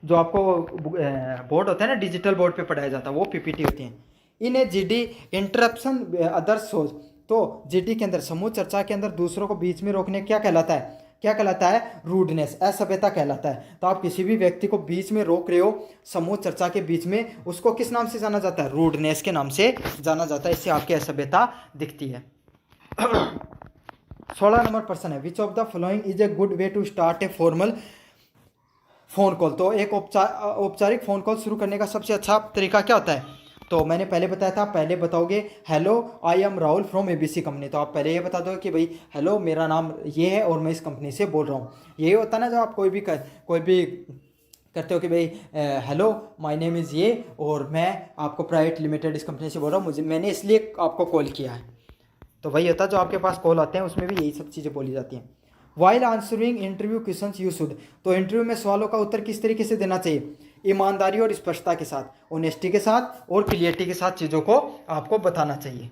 जो आपको बोर्ड होता है ना, डिजिटल बोर्ड पे पढ़ाया जाता है, वो पीपीटी होती हैं। In A GD interruption other सोच, तो जीडी के अंदर, समूह चर्चा के अंदर दूसरों को बीच में रोकने क्या कहलाता है, क्या कहलाता है, रूडनेस, असभ्यता कहलाता है। तो आप किसी भी व्यक्ति को बीच में रोक रहे हो समूह चर्चा के बीच में, उसको किस नाम से जाना जाता है, रूडनेस के नाम से जाना जाता है। इससे आपकी असभ्यता दिखती है। 16 नंबर प्रश्न है, which of the following is a good way to start a formal phone call, तो एक औपचारिक फ़ोन कॉल शुरू करने का सबसे अच्छा तरीका क्या होता है। तो मैंने पहले बताया था, पहले बताओगे hello I am Rahul from ABC company, तो आप पहले ये बता दो कि भाई हेलो मेरा नाम ये है और मैं इस कंपनी से बोल रहा हूँ। यही होता है ना, जब आप कोई भी करते हो कि भाई हेलो माय नेम इज़ ये और मैं आपको प्राइवेट लिमिटेड इस कंपनी से बोल रहा हूँ, मैंने इसलिए आपको कॉल किया है। तो वही होता है, जो आपके पास कॉल आते हैं उसमें भी यही सब चीज़ें बोली जाती हैं। While answering interview question you should, तो इंटरव्यू में सवालों का उत्तर किस तरीके से देना चाहिए, ईमानदारी और स्पष्टता के साथ, ऑनेस्टी के साथ और क्लियरिटी के साथ चीज़ों को आपको बताना चाहिए।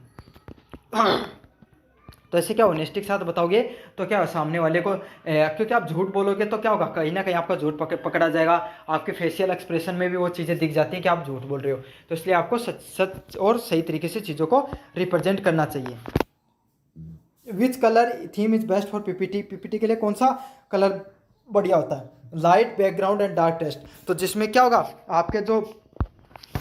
तो ऐसे क्या ऑनेस्टी के साथ बताओगे तो क्या सामने वाले को, क्योंकि आप झूठ बोलोगे तो क्या होगा, कहीं ना कहीं आपका झूठ पकड़ा जाएगा। आपके फेशियल एक्सप्रेशन में भी वो चीज़ें दिख जाती हैं कि आप झूठ बोल रहे हो। तो इसलिए आपको सच और सही तरीके से चीज़ों को रिप्रेजेंट करना चाहिए। Which colour theme is best for PPT, PPT के लिए कौन सा कलर बढ़िया होता है? Light background and dark text. तो जिसमें क्या होगा, आपके जो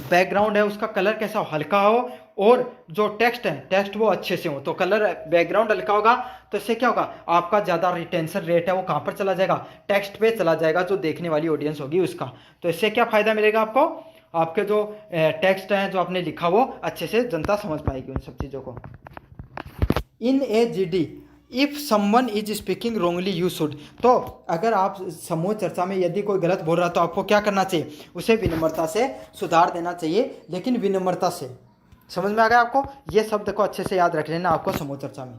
बैकग्राउंड है उसका कलर कैसा हो, हल्का हो, और जो टेक्स्ट है टेक्स्ट वो अच्छे से हो। तो कलर बैकग्राउंड हल्का होगा तो इससे क्या होगा, आपका ज़्यादा रिटेंशन रेट है वो कहाँ पर चला जाएगा, टेक्स्ट पे चला जाएगा, जो देखने वाली ऑडियंस होगी उसका। तो इससे क्या फ़ायदा मिलेगा आपको, आपके जो टेक्स्ट हैं जो आपने लिखा वो अच्छे से जनता समझ पाएगी उन सब चीज़ों को। In a G D if someone is speaking wrongly you should. तो अगर आप समूह चर्चा में यदि कोई गलत बोल रहा है तो आपको क्या करना चाहिए, उसे विनम्रता से सुधार देना चाहिए, लेकिन विनम्रता से। समझ में आ गया आपको? ये शब्द को अच्छे से याद रख लेना आपको समूह चर्चा में।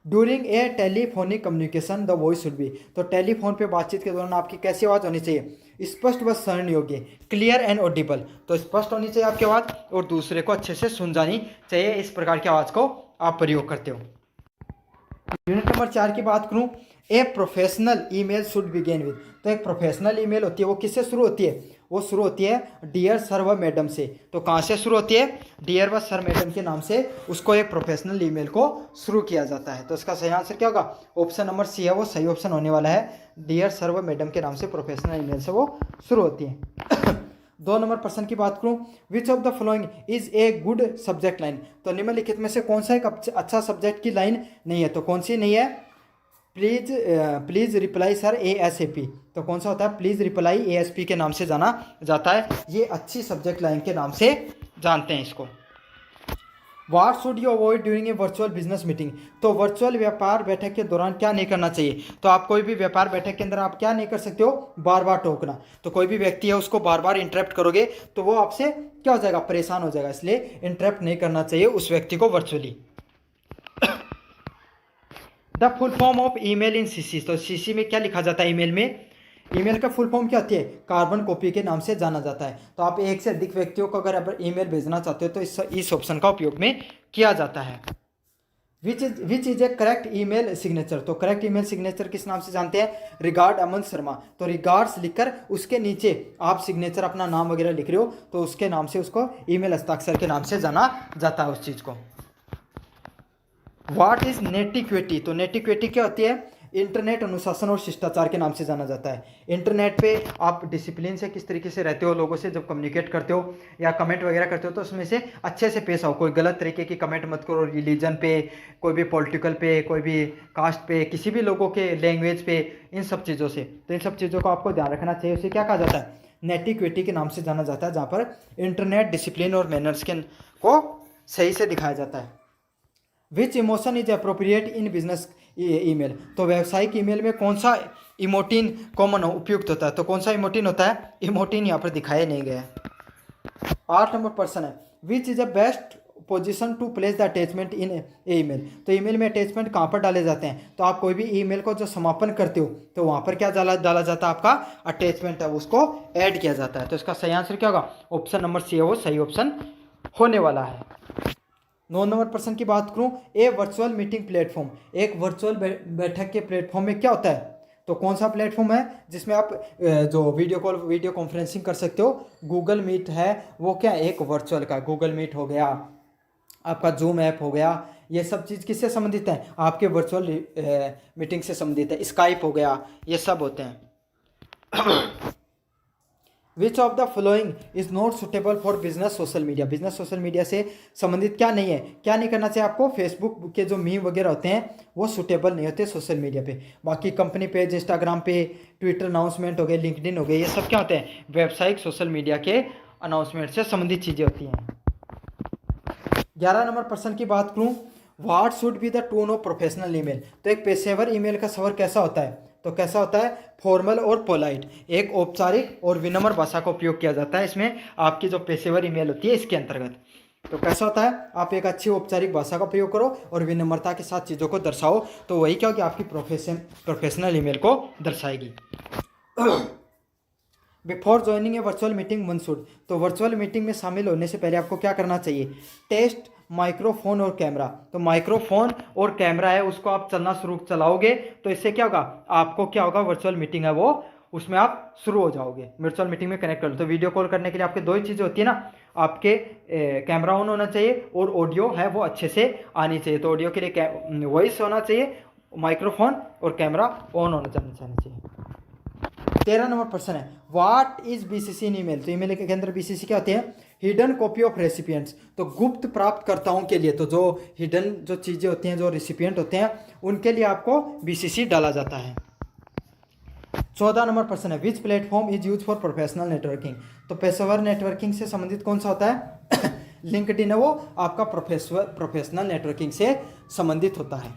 During a telephonic communication the voice should be. तो टेलीफोन पे बातचीत के दौरान आपकी कैसी आवाज़ होनी चाहिए, स्पष्ट व सहन योग्य, क्लियर एंड ऑडिबल। तो स्पष्ट होनी चाहिए आपकी आवाज़ और दूसरे को अच्छे से सुन जानी चाहिए, इस प्रकार की आवाज़ को आप प्रयोग करते हो। यूनिट नंबर 4 की बात करूं, a professional email should begin with. तो एक प्रोफेशनल ईमेल होती है वो किससे शुरू होती है, वो शुरू होती है डियर सर व मैडम से। तो कहाँ से शुरू होती है, डियर व सर मैडम के नाम से उसको एक प्रोफेशनल ईमेल को शुरू किया जाता है। तो इसका सही आंसर क्या होगा, ऑप्शन नंबर सी है वो सही ऑप्शन होने वाला है। डियर सर व मैडम के नाम से प्रोफेशनल ईमेल से वो शुरू होती है। 2 नंबर प्रश्न की बात करूं, विच of the following is a good subject line. तो निम्नलिखित में से कौन सा एक अच्छा सब्जेक्ट की लाइन नहीं है, तो कौन सी नहीं है, प्लीज रिप्लाई सर ASAP। तो कौन सा होता है, प्लीज रिप्लाई ASP के नाम से जाना जाता है, ये अच्छी सब्जेक्ट लाइन के नाम से जानते हैं इसको। What should you avoid during a virtual business meeting. तो वर्चुअल व्यापार बैठक के दौरान क्या नहीं करना चाहिए, तो आप कोई भी व्यापार बैठक के अंदर आप क्या नहीं कर सकते हो, बार बार टोकना। तो कोई भी व्यक्ति है उसको बार बार इंटरप्ट करोगे तो वो आपसे क्या हो जाएगा, परेशान हो जाएगा, इसलिए इंटरप्ट नहीं करना चाहिए उस व्यक्ति को virtually. The full form of email in CC. तो सीसी में क्या लिखा जाता है ईमेल में, ईमेल का फुल फॉर्म क्या होती है, कार्बन कॉपी के नाम से जाना जाता है। तो आप एक से अधिक व्यक्तियों को अगर ईमेल भेजना चाहते हो तो इस ऑप्शन का उपयोग में किया जाता है। Which is A correct email signature. तो करेक्ट ईमेल सिग्नेचर किस नाम से जानते हैं, रिगार्ड अमन शर्मा। तो रिगार्ड्स लिखकर उसके नीचे आप सिग्नेचर अपना नाम वगैरह लिख रहे हो तो उसके नाम से उसको ईमेल हस्ताक्षर के नाम से जाना जाता है उस चीज़ को। What is netiquette. तो नेटिक्विटी क्या होती है, इंटरनेट अनुशासन और शिष्टाचार के नाम से जाना जाता है। इंटरनेट पे आप डिसिप्लिन से किस तरीके से रहते हो, लोगों से जब कम्युनिकेट करते हो या कमेंट वगैरह करते हो तो उसमें से अच्छे से पेश आओ, कोई गलत तरीके की कमेंट मत करो, रिलीजन पे, कोई भी पॉलिटिकल पे, कोई भी कास्ट पे, किसी भी लोगों के लैंग्वेज पे, इन सब चीज़ों से। तो इन सब चीज़ों को आपको ध्यान रखना चाहिए। उसे क्या कहा जाता है, नेटिक्विटी के नाम से जाना जाता है, जहाँ पर इंटरनेट डिसिप्लिन और मैनर्स को सही से दिखाया जाता है। Which emotion is appropriate in business email. तो व्यावसायिक ईमेल में कौन सा इमोटिन कॉमन उपयुक्त होता है, तो कौन सा इमोटिन होता है, इमोटिन यहाँ पर दिखाया नहीं गया है। 8 नंबर प्रश्न है, which is a best position to place the attachment in email. तो ईमेल में अटैचमेंट कहाँ पर डाले जाते हैं, तो आप कोई भी ईमेल को जो समापन करते हो तो वहाँ पर क्या डाला जाता है, आपका अटैचमेंट है उसको ऐड किया जाता है। तो इसका सही आंसर क्या होगा, ऑप्शन नंबर सी है वो सही ऑप्शन होने वाला है। 9 नंबर प्रश्न की बात करूं, ए वर्चुअल मीटिंग प्लेटफॉर्म। एक वर्चुअल बैठक के प्लेटफॉर्म में क्या होता है, तो कौन सा प्लेटफॉर्म है जिसमें आप जो वीडियो कॉन्फ्रेंसिंग कर सकते हो, गूगल मीट है वो क्या एक वर्चुअल का, गूगल मीट हो गया, आपका जूम ऐप हो गया, ये सब चीज़ किससे संबंधित है, आपके वर्चुअल मीटिंग से संबंधित है। स्काइप हो गया, ये सब होते हैं। विच of the following is not suitable for business social media. Business social media से संबंधित क्या नहीं है, क्या नहीं करना चाहिए आपको, फेसबुक के जो मीम वगैरह होते हैं वो सुटेबल नहीं होते सोशल मीडिया पे। बाकी कंपनी पेज, इंस्टाग्राम पे, ट्विटर अनाउंसमेंट हो गए, लिंक्डइन हो गए, ये सब क्या होते हैं, व्यावसायिक सोशल मीडिया के अनाउंसमेंट से संबंधित चीज़ें होती हैं। 11 नंबर प्रश्न की बात करूँ, what should be the tone of professional email. तो एक पेशेवर ईमेल का स्वर कैसा होता है, तो कैसा होता है, फॉर्मल और पोलाइट, एक औपचारिक और विनम्र भाषा का उपयोग किया जाता है इसमें, आपकी जो पेशेवर ईमेल होती है इसके अंतर्गत। तो कैसा होता है, आप एक अच्छी औपचारिक भाषा का प्रयोग करो और विनम्रता के साथ चीज़ों को दर्शाओ, तो वही क्या होगी, आपकी प्रोफेशनल ईमेल को दर्शाएगी। Before joining a virtual meeting one should. तो वर्चुअल मीटिंग में शामिल होने से पहले आपको क्या करना चाहिए, टेस्ट माइक्रोफोन और कैमरा। तो माइक्रोफोन और कैमरा है उसको आप चलाओगे तो इससे क्या होगा, आपको क्या होगा, वर्चुअल मीटिंग है वो उसमें आप शुरू हो जाओगे, वर्चुअल मीटिंग में कनेक्ट कर लो। तो वीडियो कॉल करने के लिए आपके दो ही चीज़ें होती है ना, आपके कैमरा ऑन होना चाहिए और ऑडियो है वो अच्छे से आनी चाहिए। तो ऑडियो के लिए वॉइस होना चाहिए, माइक्रोफोन और कैमरा ऑन होना चाहिए। 13 नंबर प्रश्न है, what is BCC in email. तो ईमेल के अंदर बीसीसी क्या होते हैं? Hidden copy of recipients. तो गुप्त प्राप्तकर्ताओं के लिए, तो जो हिडन जो चीज़ें होती हैं, जो रेसिपिएंट होते हैं, उनके लिए आपको बीसीसी डाला जाता है। 14 नंबर प्रश्न है, which platform is use for professional networking. तो पेशेवर नेटवर्किंग से संबंधित कौन सा होता है? लिंक्डइन है वो आपका प्रोफेशनल नेटवर्किंग से संबंधित होता है।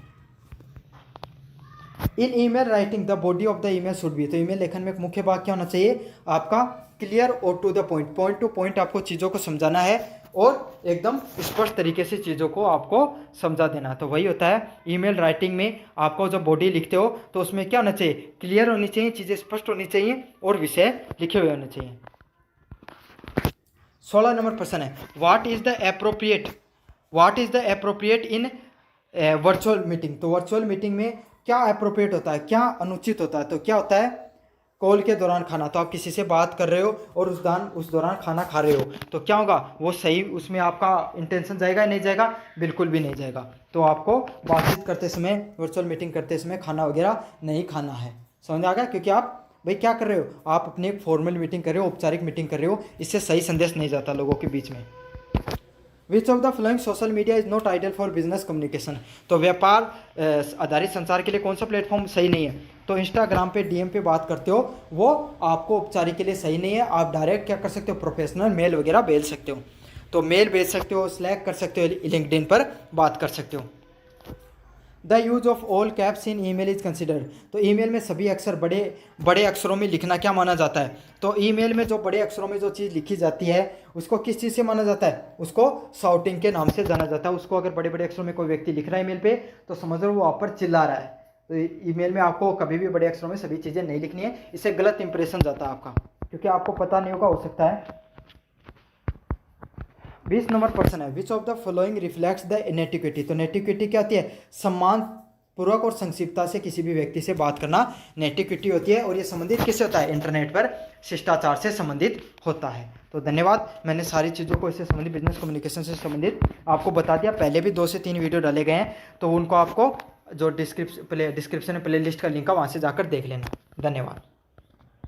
In email writing the body of the email should be. तो ईमेल लेखन में एक मुख्य भाग क्या होना चाहिए? आपका क्लियर और to the point, point to point आपको चीज़ों को समझाना है और एकदम स्पष्ट तरीके से चीज़ों को आपको समझा देना। तो वही होता है ईमेल राइटिंग में। आपको जब बॉडी लिखते हो तो उसमें क्या होना चाहिए? क्लियर होनी चाहिए, चीज़ें स्पष्ट होनी चाहिए और विषय लिखे हुए होने चाहिए। 16 नंबर प्रश्न है, what is the appropriate in virtual meeting. तो वर्चुअल मीटिंग में क्या अप्रोप्रिएट होता है, क्या अनुचित होता है? तो क्या होता है? कॉल के दौरान खाना। तो आप किसी से बात कर रहे हो और उस दौरान खाना खा रहे हो, तो क्या होगा? वो सही, उसमें आपका इंटेंशन जाएगा या नहीं जाएगा? बिल्कुल भी नहीं जाएगा। तो आपको बातचीत करते समय, वर्चुअल मीटिंग करते समय खाना वगैरह नहीं खाना है। समझ आ गया? क्योंकि आप भाई क्या कर रहे हो? आप अपनी एक फॉर्मल मीटिंग कर रहे हो, औपचारिक मीटिंग कर रहे हो, इससे सही संदेश नहीं जाता लोगों के बीच में। विच of the following social media is not ideal for business communication. तो व्यापार आधारित संचार के लिए कौन सा प्लेटफॉर्म सही नहीं है? तो इंस्टाग्राम पे डीएम पे बात करते हो, वो आपको औपचारिक के लिए सही नहीं है। आप डायरेक्ट क्या कर सकते हो? प्रोफेशनल मेल वगैरह भेज सकते हो। तो मेल भेज सकते हो, स्लैक कर सकते हो, लिंक्डइन पर बात कर सकते हो। The use of all caps in email is considered. तो ईमेल में सभी अक्षर बड़े अक्षरों में लिखना क्या माना जाता है? तो ईमेल में जो बड़े अक्षरों में जो चीज़ लिखी जाती है उसको किस चीज़ से माना जाता है? उसको शाउटिंग के नाम से जाना जाता है। उसको अगर बड़े बड़े अक्षरों में कोई व्यक्ति लिख रहा है ईमेल पे, तो समझ लो वो आप पर चिल्ला रहा है। तो ईमेल में आपको कभी भी बड़े अक्षरों में सभी चीज़ें नहीं लिखनी है, इससे गलत इंप्रेशन जाता है आपका, क्योंकि आपको पता नहीं होगा, हो सकता है। 20 नंबर प्रश्न है, which of the following reflects the netiquette. तो नेटिक्विटी क्या होती है? सम्मान पूर्वक और संक्षिप्तता से किसी भी व्यक्ति से बात करना नेटिक्विटी होती है। और ये संबंधित किससे होता है? इंटरनेट पर शिष्टाचार से संबंधित होता है। तो धन्यवाद, मैंने सारी चीज़ों को इससे संबंधित, बिजनेस कम्युनिकेशन से संबंधित आपको बता दिया। पहले भी 2 से 3 वीडियो डाले गए हैं, तो उनको आपको जो डिस्क्रिप्शन प्ले लिस्ट का लिंक है वहाँ से जाकर देख लेना। धन्यवाद।